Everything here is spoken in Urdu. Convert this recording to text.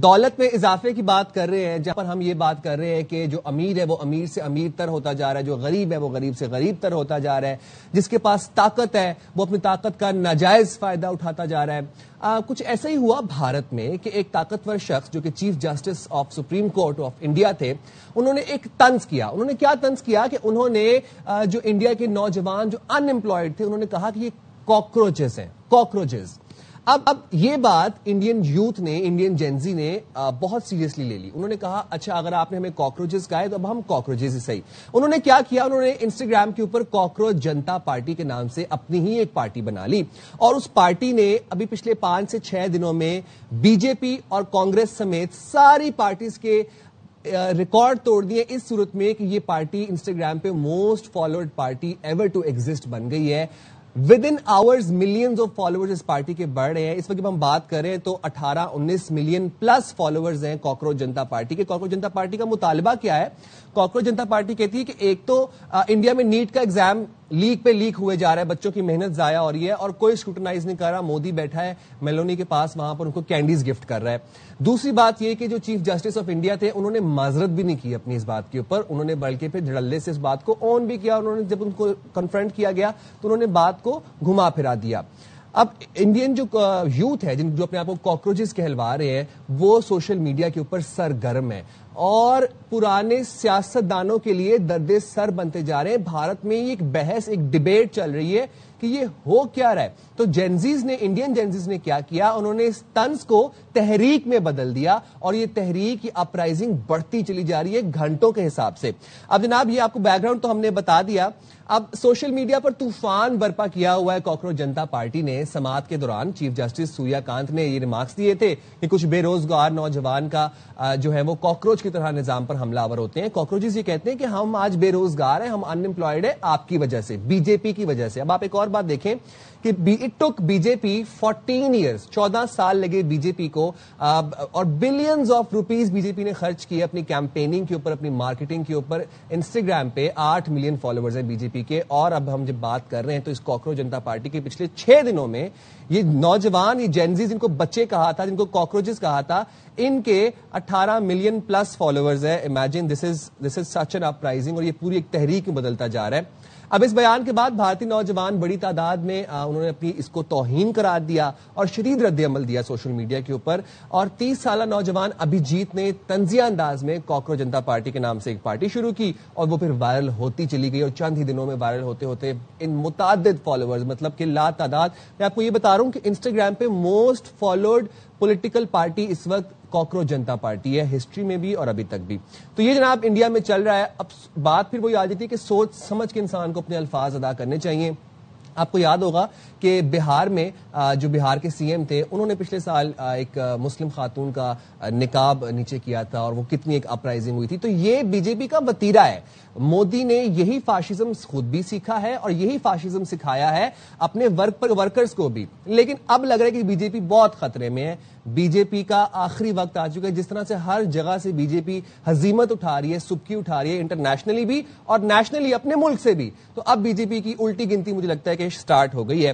دولت میں اضافے کی بات کر رہے ہیں، جہاں پر ہم یہ بات کر رہے ہیں کہ جو امیر ہے وہ امیر سے امیر تر ہوتا جا رہا ہے، جو غریب ہے وہ غریب سے غریب تر ہوتا جا رہا ہے، جس کے پاس طاقت ہے وہ اپنی طاقت کا ناجائز فائدہ اٹھاتا جا رہا ہے۔ کچھ ایسا ہی ہوا بھارت میں کہ ایک طاقتور شخص جو کہ chief justice of supreme court of India تھے، انہوں نے ایک طنز کیا۔ انہوں نے کیا طنز کیا کہ انہوں نے جو انڈیا کے نوجوان جو ان امپلائڈ تھے، انہوں نے کہا کہ یہ کاکروچز ہیں، کاکروچز۔ اب یہ بات انڈین یوتھ نے، انڈین جینزی نے بہت سیریسلی لے لی۔ انہوں نے کہا اچھا اگر آپ نے ہمیں کاکروچز کہا ہے تو اب ہم کاکروچز ہی صحیح۔ انہوں نے کیا کیا، انہوں نے انسٹاگرام کے اوپر کاکروچ جنتا پارٹی کے نام سے اپنی ہی ایک پارٹی بنا لی، اور اس پارٹی نے ابھی پچھلے 5 سے 6 دنوں میں بی جے پی اور کانگریس سمیت ساری پارٹیز کے ریکارڈ توڑ دیے، اس صورت میں کہ یہ پارٹی انسٹاگرام پہ most followed party ever to exist بن گئی ہے۔ Within hours millions of followers اس پارٹی کے بڑھ رہے ہیں۔ اس وقت جب ہم بات کریں تو 18-19 ملین پلس فالوورز ہیں کاکروچ جنتا پارٹی کے۔ کاکروچ جنتا پارٹی کا مطالبہ کیا ہے؟ کاکروچ جنتا پارٹی کہتی ہے کہ ایک تو انڈیا میں نیٹ کا ایگزام لیک پہ لیک ہوئے جا رہا ہے، بچوں کی محنت ضائع ہو رہی ہے اور کوئی اسکروٹنائز نہیں کر رہا، مودی بیٹھا ہے میلونی کے پاس وہاں پر ان کو کینڈیز گفٹ کر رہا ہے۔ دوسری بات یہ کہ جو چیف جسٹس آف انڈیا تھے انہوں نے معذرت بھی نہیں کی اپنی اس بات کے اوپر، انہوں نے بلکہ پھر دھڑلے سے اس بات کو اون بھی کیا۔ انہوں نے جب ان کو کنفرنٹ کیا گیا تو انہوں نے بات کو گھما پھرا دیا۔ اب انڈین جو یوتھ ہے جو اپنے آپ کو کاکروچز کہلوا رہے ہیں، وہ سوشل میڈیا کے اوپر سرگرم ہے اور پرانے سیاستدانوں کے لیے درد سر بنتے جا رہے ہیں۔ بھارت میں ایک بحث، ایک ڈیبیٹ چل رہی ہے کہ یہ ہو کیا رہا ہے۔ تو جینزیز نے، انڈین جینزیز نے کیا کیا، انہوں نے اس طنز کو تحریک میں بدل دیا اور یہ تحریک، یہ اپرائزنگ بڑھتی چلی جا رہی ہے گھنٹوں کے حساب سے۔ اب جناب یہ آپ کو بیک گراؤنڈ تو ہم نے بتا دیا، اب سوشل میڈیا پر طوفان برپا کیا ہوا ہے کاکروچ جنتا پارٹی نے۔ سماعت کے دوران چیف جسٹس سوریا کانت نے یہ ریمارکس دیے تھے کہ کچھ بے روزگار نوجوان کا جو ہے وہ کاکروچ کی طرح نظام پر حملہ آور ہوتے ہیں۔ کاکروچز یہ کہتے ہیں کہ ہم آج بے روزگار ہیں، ہم ان امپلائڈ ہیں آپ کی وجہ سے، بی جے پی کی وجہ سے۔ اب آپ ایک اور بات دیکھیں کہ it took B J P 14 years, 14 سال لگے بی جے پی کو، اور billions of rupees B J P نے خرچ کیے اپنی کیمپیننگ کے اوپر، اپنی مارکیٹنگ کے اوپر۔ انسٹاگرام پہ 8 ملین فالوورز ہیں بی جے پی کے، اور اب ہم جب بات کر رہے ہیں تو اس کاکروچ جنتا پارٹی کے پچھلے 6 دنوں میں یہ نوجوان، یہ جینزیز جن کو بچے کہا تھا، جن کو کاکروچز کہا تھا، ان کے 18 ملین پلس فالوورز ہیں۔ Imagine this is such an uprising, اور یہ پوری ایک تحریک میں بدلتا جا رہا ہے۔ اب اس بیان کے بعد بھارتی نوجوان بڑی تعداد میں انہوں نے اپنی اس کو توہین قرار دیا اور شدید رد عمل دیا سوشل میڈیا کے اوپر، اور 30 سالہ نوجوان ابھیجیت نے طنزیہ انداز میں کاکروچ جنتا پارٹی کے نام سے ایک پارٹی شروع کی، اور وہ پھر وائرل ہوتی چلی گئی، اور چند ہی دنوں میں وائرل ہوتے ہوتے ان متعدد فالوورز، مطلب کہ لا تعداد۔ میں آپ کو یہ بتا رہا ہوں کہ انسٹاگرام پہ موسٹ فالوڈ پولیٹیکل پارٹی اس وقت کاکروچ جنتا پارٹی ہے، ہسٹری میں بھی اور ابھی تک بھی۔ تو یہ جناب انڈیا میں چل رہا ہے۔ اب بات پھر وہی آ جاتی ہے کہ سوچ سمجھ کے انسان کو اپنے الفاظ ادا کرنے چاہیے۔ آپ کو یاد ہوگا کہ بہار میں جو بہار کے سی ایم تھے، انہوں نے پچھلے سال ایک مسلم خاتون کا نقاب نیچے کیا تھا، اور وہ کتنی ایک اپرائزنگ ہوئی تھی۔ تو یہ بی جے پی کا وتیرہ ہے۔ مودی نے یہی فاشزم خود بھی سیکھا ہے اور یہی فاشزم سکھایا ہے اپنے ورکرز کو بھی، لیکن اب لگ رہا ہے کہ بی جے پی بہت خطرے میں ہے۔ بی جے پی کا آخری وقت آ چکا ہے۔ جس طرح سے ہر جگہ سے بی جے پی ہزیمت اٹھا رہی ہے، سبکی اٹھا رہی ہے، انٹرنیشنلی بھی اور نیشنلی اپنے ملک سے بھی، تو اب بی جے پی کی الٹی گنتی مجھے لگتا ہے کہ سٹارٹ ہو گئی ہے۔